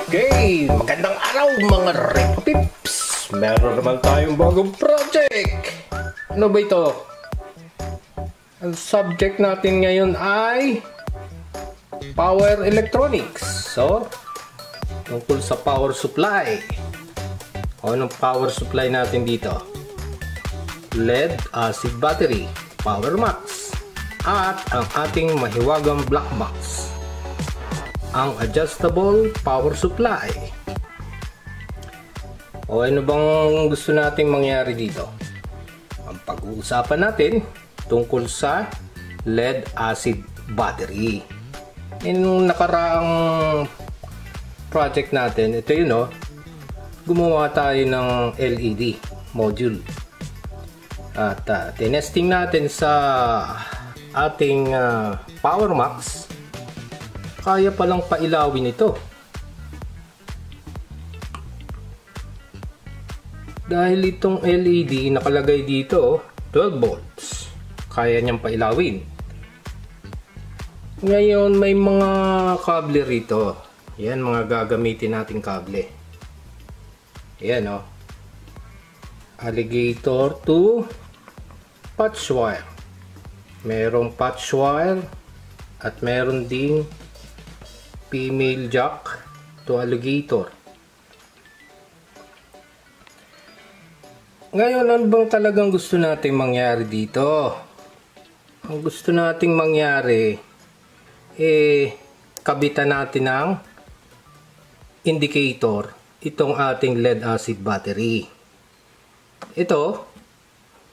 Okay, magandang araw mga Repo Pips. Meron naman tayong bagong project. Ano ba ito? Ang subject natin ngayon ay power electronics. So, tungkol sa power supply. O, anong power supply natin dito? Lead acid battery, Power Max, at ang ating mahiwagang black box, ang adjustable power supply. O ano bang gusto nating mangyari dito? Ang pag-uusapan natin tungkol sa lead acid battery. Yung nakaraang project natin, ito yun, no? Gumawa tayo ng LED module. At tinesting natin sa ating Power Max. Kaya palang pailawin ito. Dahil itong LED nakalagay dito 12 volts. Kaya niyang pailawin. Ngayon may mga kable rito. Yan mga gagamitin nating kable. Yan o. Alligator to patch wire. Merong patch wire at meron ding female jack to alligator. Ngayon, ano bang talagang gusto nating mangyari dito? Ang gusto nating mangyari kabitan natin ng indicator itong ating lead acid battery. Ito,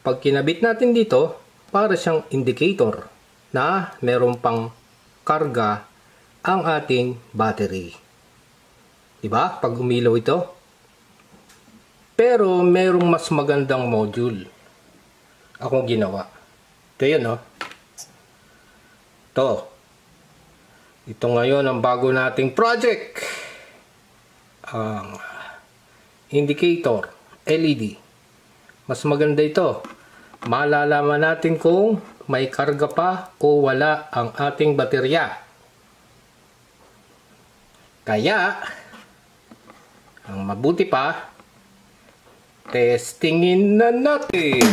pag kinabit natin dito, para siyang indicator na meron pang karga ang ating battery. Diba? Pag umilaw ito. Pero merong mas magandang module akong ginawa. Ito yun, no? Ito ngayon ang bago nating project. Ang indicator LED. Mas maganda ito. Malalaman natin kung may karga pa o wala ang ating baterya. Kaya, ang mabuti pa, testingin na natin.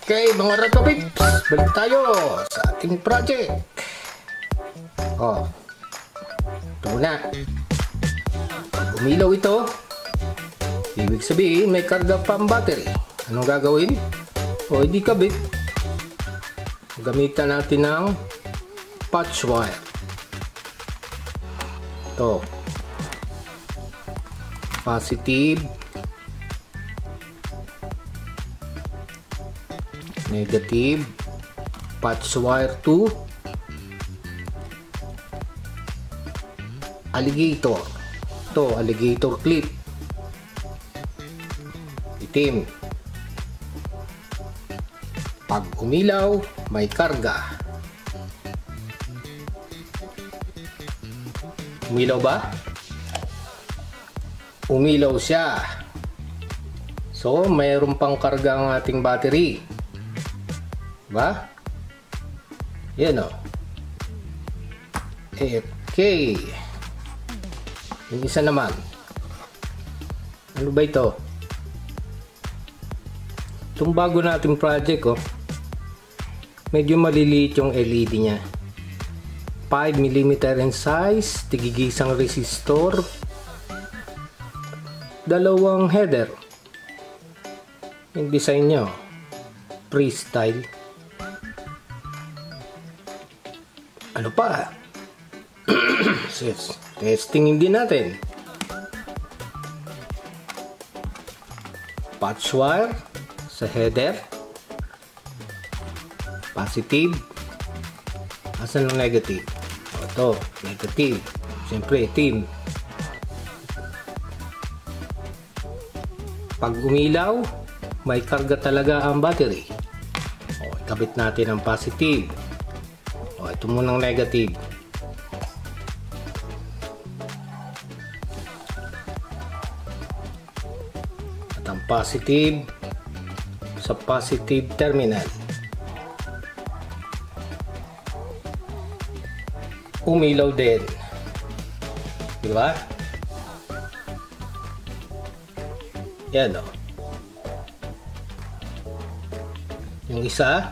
Okay, mga Repo Pips, balik tayo sa ating project. Ito na. Pag umilaw ito, ibig sabihin may karga pa ang battery. Anong gagawin? O hindi kabit. Gamitan natin ng patch wire. Ito. Positive. Negative. Patch wire to alligator. Ito, alligator clip. Itim. Pag umilaw, may karga. Umilaw ba? Umilaw siya. So, mayroon pang karga ang ating battery. Diba? Yan o. Okay. Yung isa naman. Ano ba ito? Itong bago nating project, medyo maliliit yung LED niya. 5mm in size, tigigisang resistor, dalawang header. Yung design niya, freestyle. Ano pa? Testingin din natin. Patch wire sa header. Positive. Asan ang negative? Ito, negative. Siyempre, itim. Pag umilaw, may karga talaga ang battery. Ikabit natin ang positive. Ito munang negative. At ang positive sa positive terminal. Umilaw din. Di ba? Yan o. Yung isa,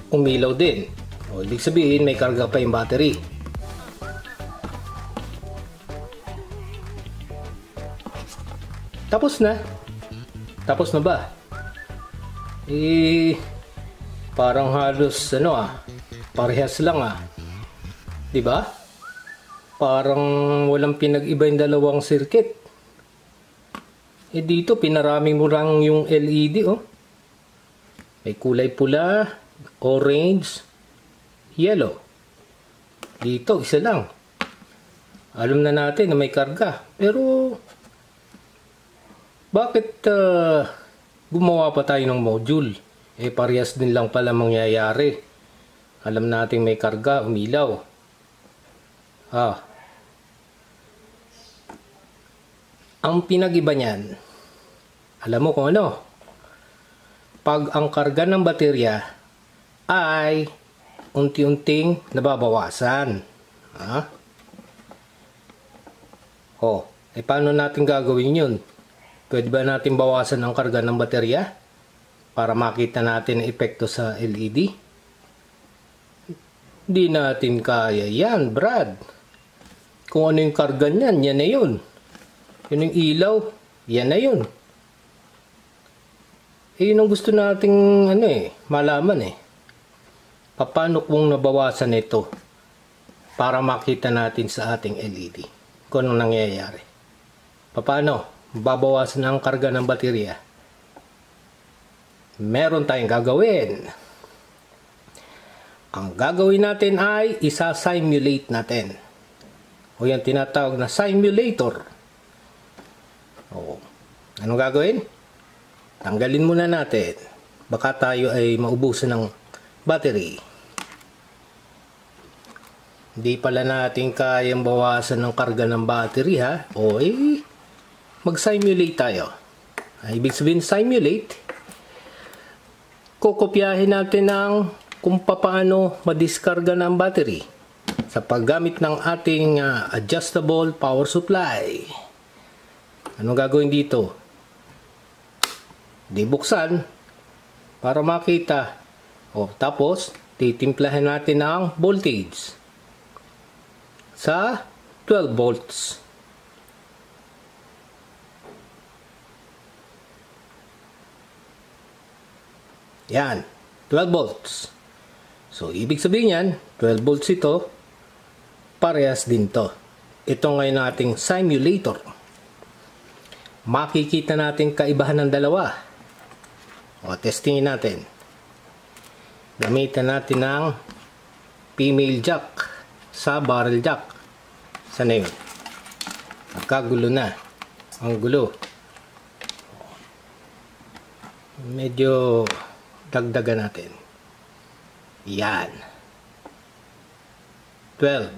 umilaw din. O, ibig sabihin may karga pa yung battery. Tapos na. Tapos na ba? Parang halos parehas lang Di ba? Parang walang pinag-iba yung dalawang circuit. Dito pinarami mo lang yung LED May kulay pula, orange, yellow. Dito isa lang. Alam na natin na may karga. Pero bakit gumawa pa tayo ng module? Parehas din lang pala mangyayari. Alam natin may karga, umilaw. Ang pinag-iba niyan, alam mo kung ano? Pag ang karga ng baterya ay unti-unting nababawasan. Paano natin gagawin yun? Pwede ba natin bawasan ang karga ng baterya para makita natin ang epekto sa LED? Hindi natin kaya yan, Brad. Kung ano yung karga niyan, yan na yun. Yun yung ilaw, yan na yun. Yun ang gusto nating malaman Paano kung nabawasan ito para makita natin sa ating LED kung anong nangyayari? Paano babawasan ang karga ng baterya? Meron tayong gagawin. Ang gagawin natin ay isa-simulate natin. O yung tinatawag na simulator. Anong gagawin? Tanggalin muna natin. Baka tayo ay maubusan ng battery. Hindi pala natin kayang bawasan ng karga ng battery mag-simulate tayo. Ibig sabihin simulate, kokopyahin natin kung paano madiskarga ng battery sa paggamit ng ating adjustable power supply. Anong gagawin dito? Dibuksan para makita. Tapos titimplahan natin ang voltage sa 12 volts. Yan, 12 volts. So, ibig sabihin yan, 12 volts ito, parehas din to. Ito ngayon ating simulator. Makikita natin kaibahan ng dalawa. Testingin natin. Gamitan natin ng female jack sa barrel jack. Sana yun? Nagkagulo na. Ang gulo. Medyo dagdagan natin. Yan. 12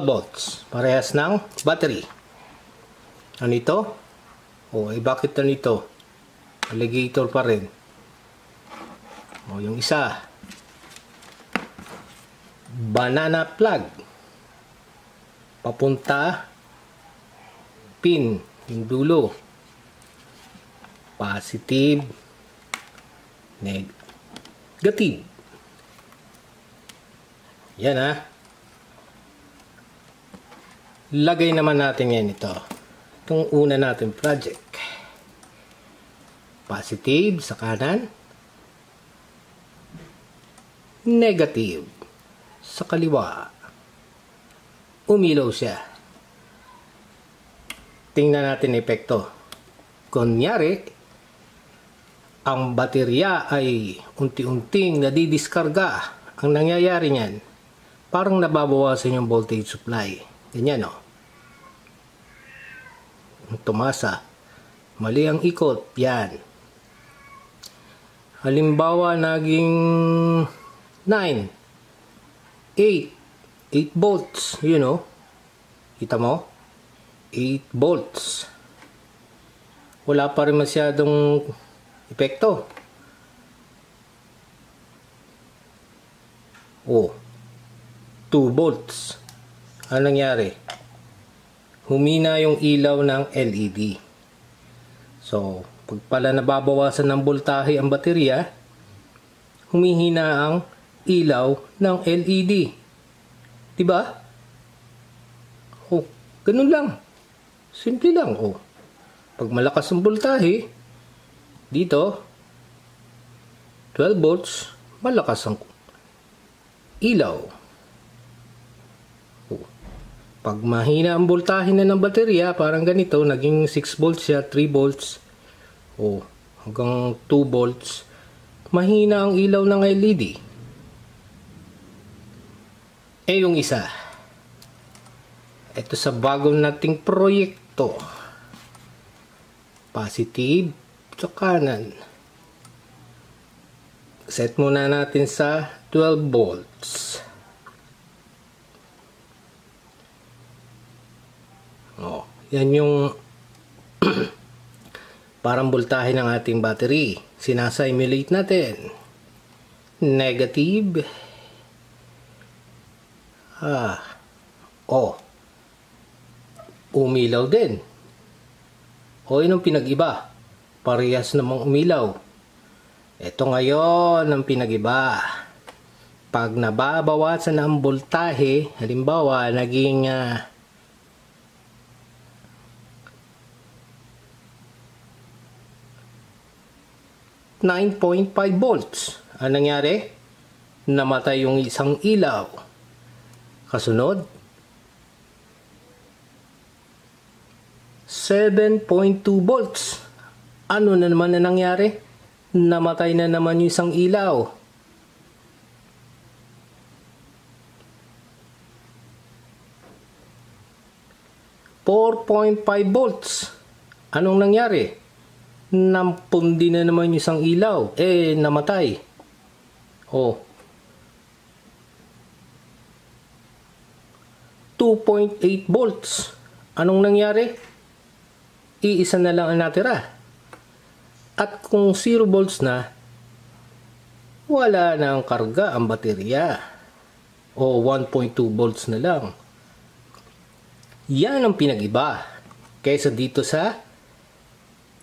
volts. Parehas ng battery. Ano ito? Bakit ano ito? Alligator pa rin. Yung isa. Banana plug. Papunta. Pin. Yung dulo. Positive. Negative. Yan Lagay naman natin yan ito. Itong una natin project. Positive sa kanan. Negative sa kaliwa. Umilaw siya. Tingnan natin epekto. Kunyari, ang baterya ay unti-unting nadidiskarga. Ang nangyayari niyan, parang nababawasan yung voltage supply. Ganyan tumasa. Mali ang ikot. Yan. Halimbawa, naging 9, 8 volts. Kita mo? 8 volts. wala pa rin masyadong epekto. Oh, 2 volts. Ano nangyari? Humina yung ilaw ng LED. So, pag pala nababawasan ng voltahe ang baterya, humihina ang ilaw ng LED. Diba? Oh, ganun lang. Simple lang. Oh. Pag malakas ang voltahe, dito, 12 volts, malakas ang ilaw. Oh. Pag mahina ang voltahe na ng baterya, parang ganito, naging 6 volts siya, 3 volts, oh, hanggang 2 volts, mahina ang ilaw ng LED. Yung isa, ito sa bagong nating proyekto, positive sa kanan. Set muna natin sa 12 volts. Oh, yan yung parang voltahe ng ating battery. Sinasimulate natin. Negative. Umilaw din. Yun ang pinag-iba. Parehas namang umilaw. Ito ngayon ang pinag-iba. Pag nababawasan ang voltahe, halimbawa, naging 9.5 volts. Ano nangyari? Namatay yung isang ilaw. Kasunod, 7.2 volts. Ano na naman na nangyari? Namatay na naman yung isang ilaw. .5 volts. Anong nangyari? Nampundi na naman yung isang ilaw. Namatay. 2.8 volts. Anong nangyari? Iisa na lang ang natira. At kung 0 volts na, wala na ang karga ang baterya. 1.2 volts na lang. Yan ang pinag-iba kaysa dito sa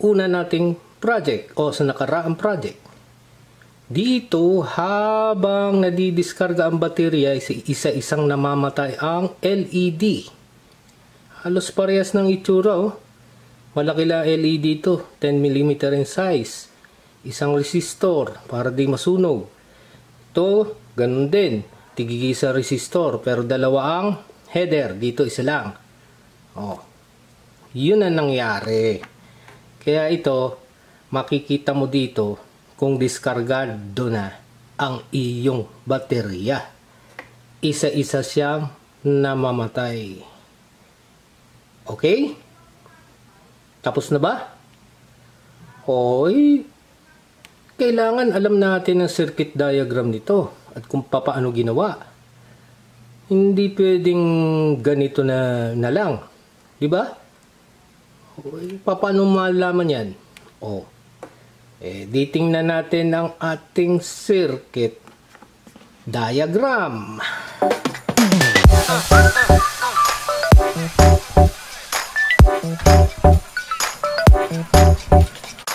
una nating project o sa nakaraang project. Dito, habang nadidiskarga ang baterya, isa-isang namamatay ang LED. Halos parehas ng itsura. Malaki lang LED ito, 10mm in size. Isang resistor para di masunog. Ito, ganun din. Tigigisa resistor, pero dalawa ang header. Dito isa lang. Yun ang nangyari. Kaya ito, makikita mo dito kung diskargado na ang iyong baterya. Isa-isa siyang namamatay. Okay? Tapos na ba? Kailangan alam natin ang circuit diagram nito at kung paano ginawa. Hindi pwedeng ganito na lang. Diba? Paano malaman yan? Ditingnan natin ang ating circuit diagram.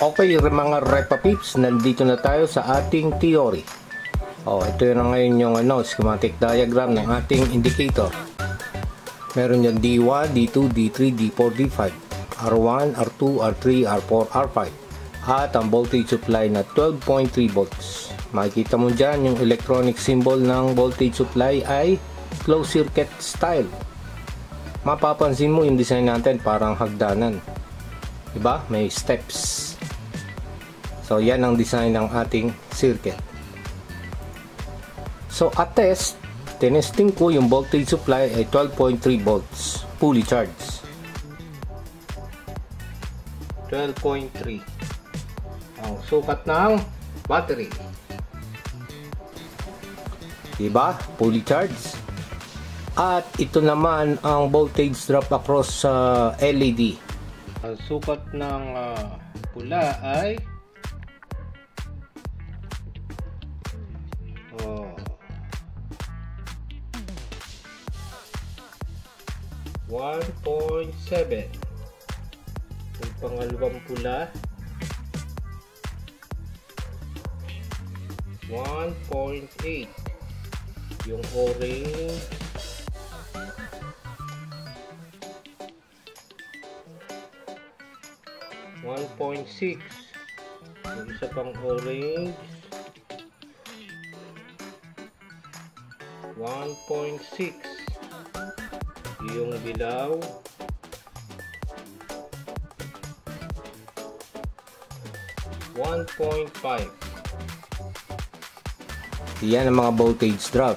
Okay mga Repa Pips, nandito na tayo sa ating theory. Ito na ngayon yung schematic diagram ng ating indicator. Meron yan D1, D2, D3, D4, D5, R1, R2, R3, R4, R5. At ang voltage supply na 12.3 volts. Makikita mo dyan yung electronic symbol ng voltage supply ay closed circuit style. Mapapansin mo yung design natin parang hagdanan. Diba? May steps. So yan ang design ng ating circuit. So at test, tinesting ko yung voltage supply ay 12.3 volts. Fully charged. 12.3. Ang sukat ng battery. Diba? Fully charged. At ito naman ang voltage drop across sa LED. Ang sukat ng pula ay 1.7. Yung pangalawang pula 1.8. Yung orange 1.6. Yung isa pang orange 1.6. Yung dilaw 1.5. Yan ang mga voltage drop.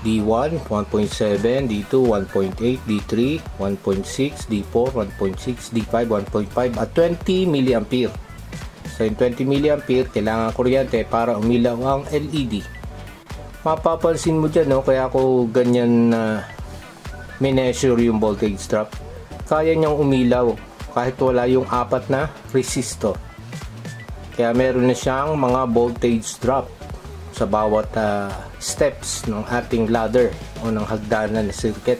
D1 1.7, D2 1.8, D3 1.6, D4 1.6, D5 1.5 at 20 mA. So yung 20 mA kailangan kuryente para umilaw ang LED. Mapapansin mo dyan, no? Kaya ako ganyan mineasure yung voltage drop. Kaya niyang umilaw kahit wala yung apat na resistor. Kaya meron na siyang mga voltage drop sa bawat steps ng ating ladder o ng hagdanan na circuit.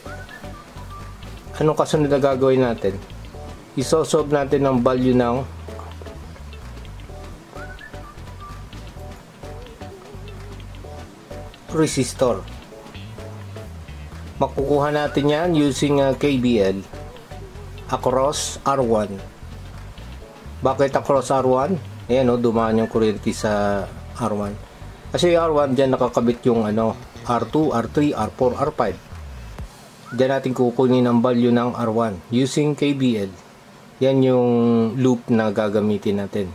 Anong kasunod na gagawin natin? Isosolve natin ang value ng resistor. Makukuha natin yan using KVL across R1. Bakit across R1? Ayan, dumaan yung kuryente sa R1. Kasi R1 dyan nakakabit yung R2, R3, R4, R5. Dyan natin kukunin ang value ng R1 using KVL. Yan yung loop na gagamitin natin.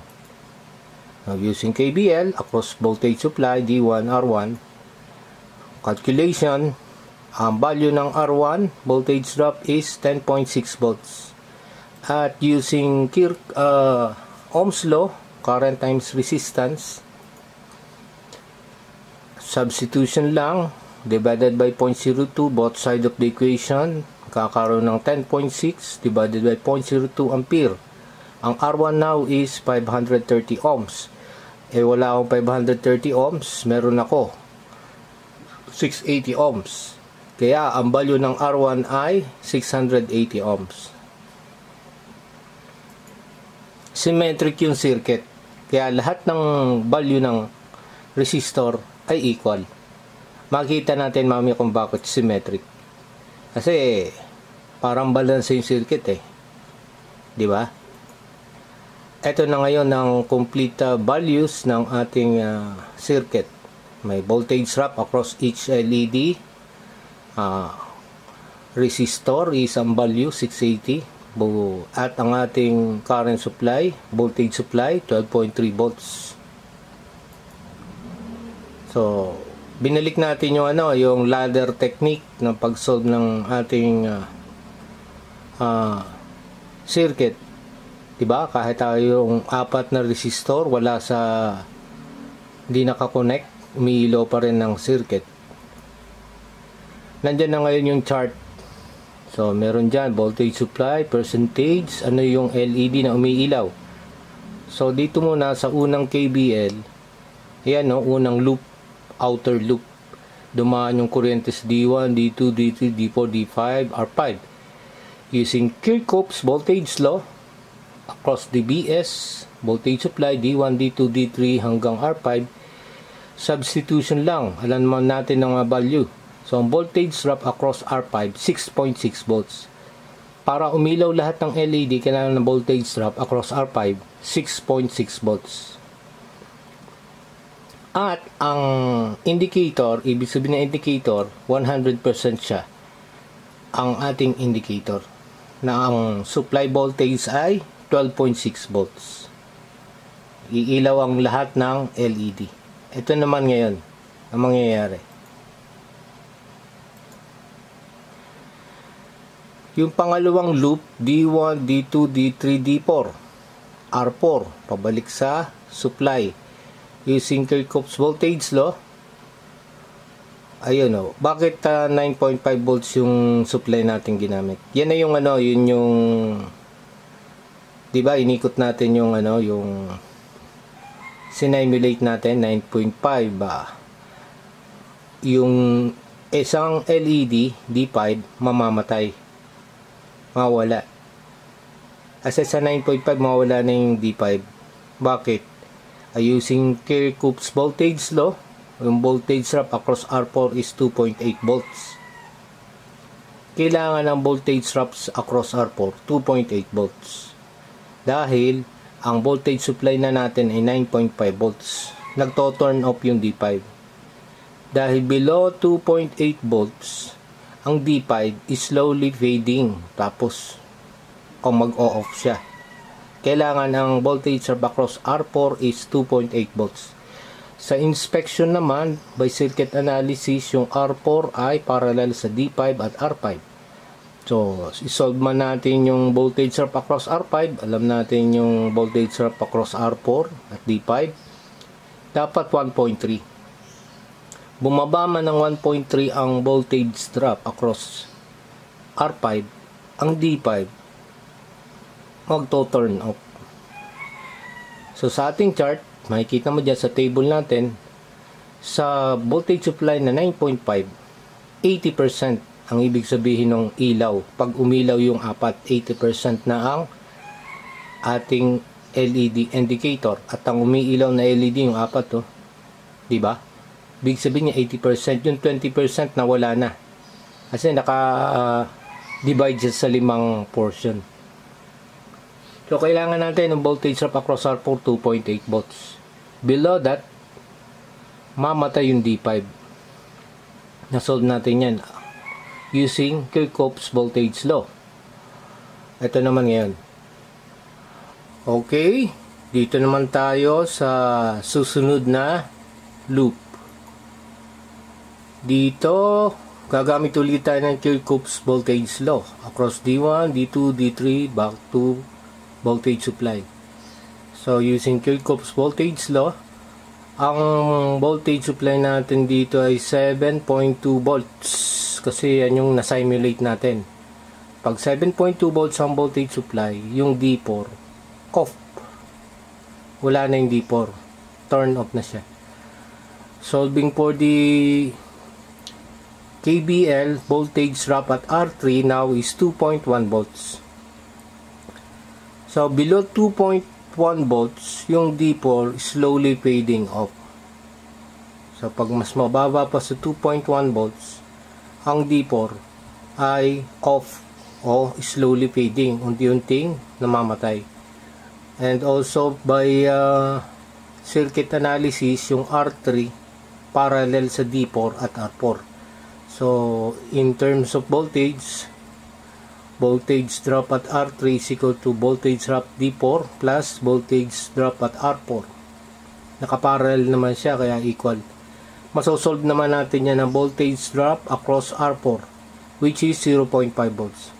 Now, using KVL across voltage supply D1, R1. Calculation, ang value ng R1 voltage drop is 10.6 volts. At using Ohm's law, current times resistance, substitution lang, divided by 0.02 both side of the equation, kakaroon ng 10.6 divided by 0.02 ampere. Ang R1 now is 530 ohms. Wala akong 530 ohms, meron ako 680 ohms. Kaya ang value ng R1 ay 680 ohms. Symmetric yung circuit. Kaya lahat ng value ng resistor ay equal. Makita natin mamaya kung bakit symmetric. Kasi parang balance yung circuit di ba? Ito na ngayon ang complete values ng ating circuit. May voltage drop across each LED. Resistor is ang value 680. At ang ating current supply, voltage supply 12.3 volts. So, binalik natin yung yung ladder technique ng pag-solve ng ating circuit. Diba? Kahit yung apat na resistor wala hindi nakakonect, umiilaw pa rin ng circuit. Nandiyan na ngayon yung chart. So, meron dyan voltage supply, percentage, yung LED na umiilaw. So, dito muna sa unang KVL, ayan unang loop, outer loop. Dumaan yung kuryente sa D1, D2, D3, D4, D5, R5. Using Kirchhoff's voltage law, across DBS, voltage supply, D1, D2, D3 hanggang R5, substitution lang. Alam naman natin ang value. So, ang voltage drop across R5, 6.6 volts. Para umilaw lahat ng LED, kailangan ng voltage drop across R5, 6.6 volts. At ang indicator, ibig sabihin ng indicator, 100% siya. Ang ating indicator na ang supply voltage ay 12.6 volts. Iilaw ang lahat ng LED. Ito naman ngayon ang mangyayari. Yung pangalawang loop, D1, D2, D3, D4, R4, pabalik sa supply. Using Kirchhoff's voltage law, ayun bakit 9.5 volts yung supply natin ginamit? Yan na yung yun yung 'Di ba inikot natin yung yung sinimulate natin 9.5 yung isang LED D5 mamamatay, mawala. Kasi sa 9.5 mawala na yung D5. Bakit? Using Kirchhoff's voltage law, yung voltage drop across R4 is 2.8 volts. Kailangan ng voltage drops across R4 2.8 volts. Dahil ang voltage supply na natin ay 9.5 volts. Nagto-turn off yung D5. Dahil below 2.8 volts, ang D5 is slowly fading. Tapos, kung mag-o-off siya, kailangan ang voltage across R4 is 2.8 volts. Sa inspection naman, by circuit analysis, yung R4 ay parallel sa D5 at R5. So, isolve man natin yung voltage drop across R5, alam natin yung voltage drop across R4 at D5, dapat 1.3. Bumaba man ng 1.3 ang voltage drop across R5, ang D5 magto-turn off. So sa ating chart, makikita mo dyan sa table natin, sa voltage supply na 9.5, 80% ang ibig sabihin ng ilaw. Pag umilaw yung apat, 80% na ang ating LED indicator. At ang umiilaw na LED yung apat, oh. Diba? Ibig sabihin niya 80%, yung 20% na wala na. Kasi naka-divide sa 5 portion. So, kailangan natin ng voltage drop across R4 2.8 volts. Below that, mamatay yung D5. Nasolve natin yan using Kirchhoff's voltage law. Ito naman ngayon. Okay, dito naman tayo sa susunod na loop. Dito, gagamit ulit tayo ng Kirchhoff's voltage law across D1, D2, D3, back to voltage supply. So, using Kirchhoff's voltage law, ang voltage supply natin dito ay 7.2 volts. Kasi yan yung na-simulate natin. Pag 7.2 volts ang voltage supply, yung D4 off. Wala na yung D4. Turn off na siya. Solving for the KBL, voltage drop at R3 now is 2.1 volts. So, below 2.1 volts, yung D4 slowly fading off. So, pag mas mababa pa sa 2.1 volts, ang D4 ay off o slowly fading, unti-unting namamatay. And also, by circuit analysis, yung R3 parallel sa D4 at R4. So, in terms of voltage drop at R3 is equal to voltage drop D4 plus voltage drop at R4. Nakaparallel naman siya, kaya equal. Masosolve naman natin yan ng voltage drop across R4, which is 0.5 volts.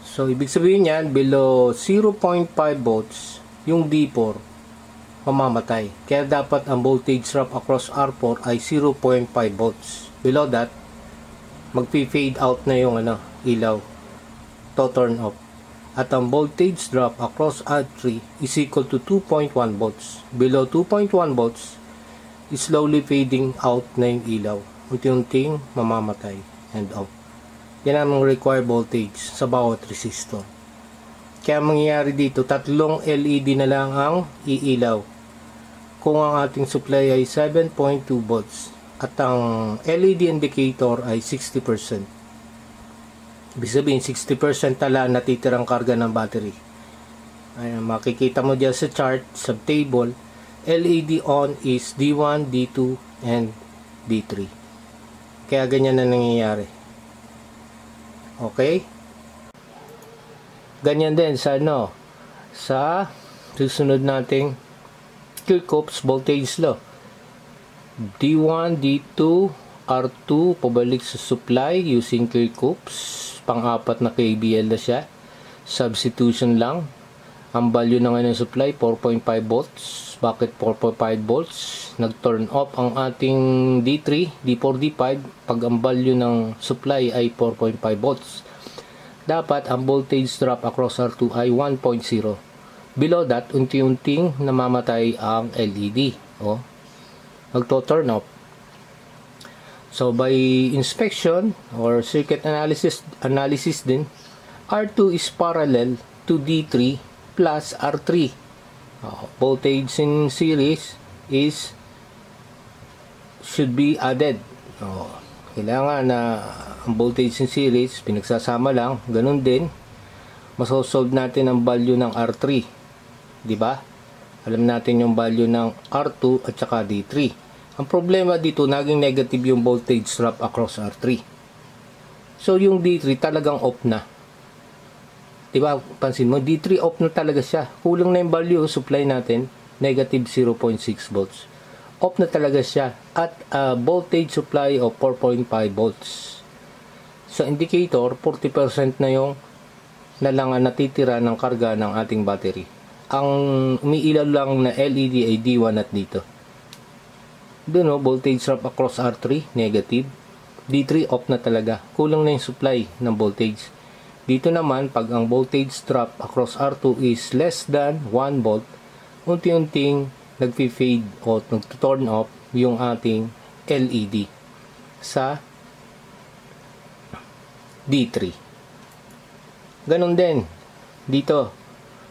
So, ibig sabihin yan, below 0.5 volts, yung D4 mamamatay. Kaya dapat ang voltage drop across R4 ay 0.5 volts. Below that, magpi-fade out na yung ilaw, to turn off. At ang voltage drop across R3 is equal to 2.1 volts. Below 2.1 volts, is slowly fading out na yung ilaw. Unti-unting mamamatay and off. Yan ang required voltage sa bawat resistor. Kaya mangyayari dito, 3 LED na lang ang iilaw. Kung ang ating supply ay 7.2 volts at ang LED indicator ay 60%. Ibig sabihin, 60% tala natitirang karga ng battery. Ayan, makikita mo dyan sa chart, sa table, LED on is D1, D2, and D3. Kaya ganyan na nangyayari. Okay? Ganyan din sa sa susunod nating Kirchhoff's voltage law. D1, D2, R2, pabalik sa supply using Kirchhoff's. Pang-apat na KBL na siya. Substitution lang. Ang value ng supply, 4.5 volts. Bakit 4.5 volts? Nag-turn off ang ating D3, D4, D5 pag ang value ng supply ay 4.5 volts. dapat ang voltage drop across R2 ay 1.0. Below that, unti-unting namamatay ang LED. O, magto-turn off. So, by inspection or circuit analysis din, R2 is parallel to D3 plus R3. Voltage in series should be added. Kailangan na ang voltage in series, pinagsasama lang, ganun din, masosolve natin ang value ng R3. Diba? Alam natin yung value ng R2 at saka D3. Ang problema dito, naging negative yung voltage drop across R3. So, yung D3 talagang off na. Diba? Pansin mo, D3 off na talaga siya. Kulang na yung value, supply natin, negative 0.6 volts. Off na talaga siya at voltage supply of 4.5 volts. Sa indicator, 40% na yung nalangan natitira ng karga ng ating battery. Ang umiilaw lang na LED ay D1 at D2. Doon, voltage drop across R3, negative. D3 off na talaga. Kulang na yung supply ng voltage. Dito naman, pag ang voltage drop across R2 is less than 1 volt, unti-unting nagfi-fade o nag-turn off yung ating LED sa D3. Ganon din dito.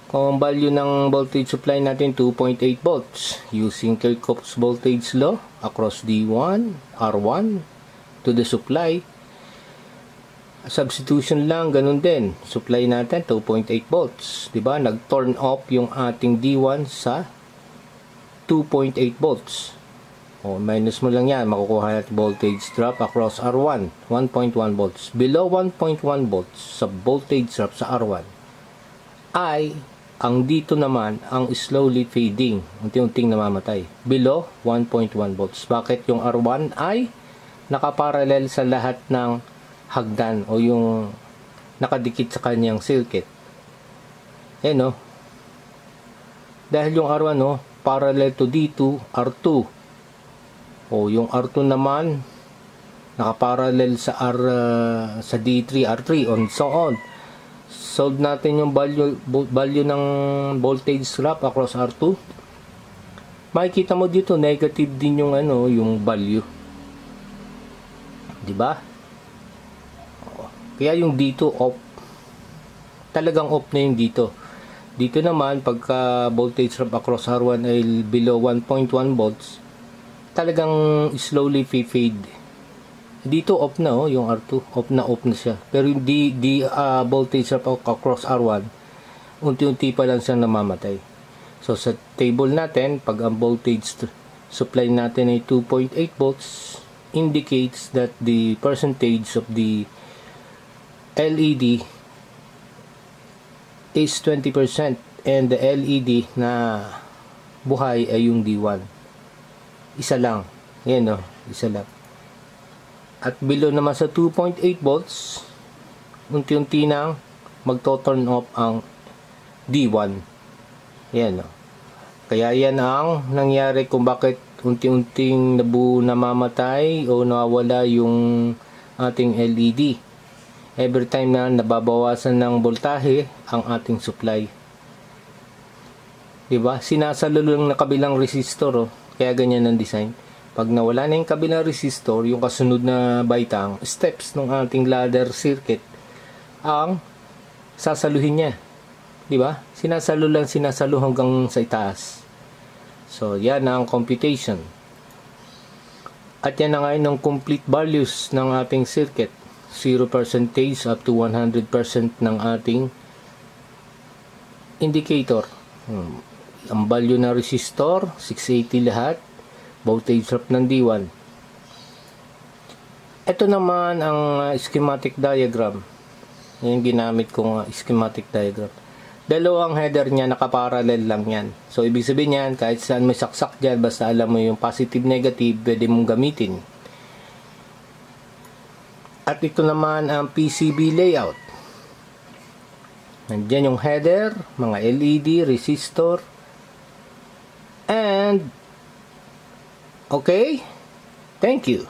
Kung ang value ng voltage supply natin 2.8 volts using Kirchhoff's voltage law across D1, R1 to the supply, substitution lang, ganun din. Supply natin 2.8 volts, 'di ba? Nag-turn off yung ating D1 sa 2.8 volts. O, minus mo lang yan, makukuha natin voltage drop across R1, 1.1 volts. Below 1.1 volts sa voltage drop sa R1 ay ang dito naman ang slowly fading, unti-unting namamatay. Below 1.1 volts. Bakit yung R1 ay nakaparallel sa lahat ng hagdan o yung nakadikit sa kanyang circuit? No? Dahil yung R1 parallel to D2, R2. O yung R2 naman nakaparallel sa sa D3, R3, on so on. Solve natin yung value ng voltage drop across R2. Makikita mo dito negative din yung yung value. 'Di ba? Kaya yung dito off. Talagang off na yung dito. Dito naman, pagka voltage drop across R1 ay below 1.1 volts, talagang slowly fade. Dito off na yung R2, off na siya. Pero yung voltage drop across R1, unti-unti pa lang siyang namamatay. So sa table natin, pag ang voltage supply natin ay 2.8 volts, indicates that the percentage of the LED is 20% and the LED na buhay ay yung D1. Isa lang. Yan isa lang. At below naman sa 2.8 volts, unti-unti nang magto-turn off ang D1. Yan Kaya yan ang nangyari kung bakit unti-unting namamatay o nawawala yung ating LED. Every time na nababawasan ng voltahe ang ating supply. Diba? Sinasalo lang na kabilang resistor. Kaya ganyan ang design. Pag nawala na yung kabilang resistor, yung kasunod na baitang, steps ng ating ladder circuit, ang sasaluhin niya. Diba? Sinasalo hanggang sa itaas. So, yan ang computation. At yan na ngayon ang complete values ng ating circuit. 0% up to 100% ng ating indicator. Ang value ng resistor, 680 lahat. Voltage drop ng D1. Ito naman ang schematic diagram. Yung ginamit kong schematic diagram. Dalawang header niya, nakaparallel lang yan. So, ibig sabihin yan, kahit saan may saksak dyan, basta alam mo yung positive, negative, pwede mong gamitin. At ito naman ang PCB layout. Nandiyan yung header, mga LED, resistor, and okay, thank you.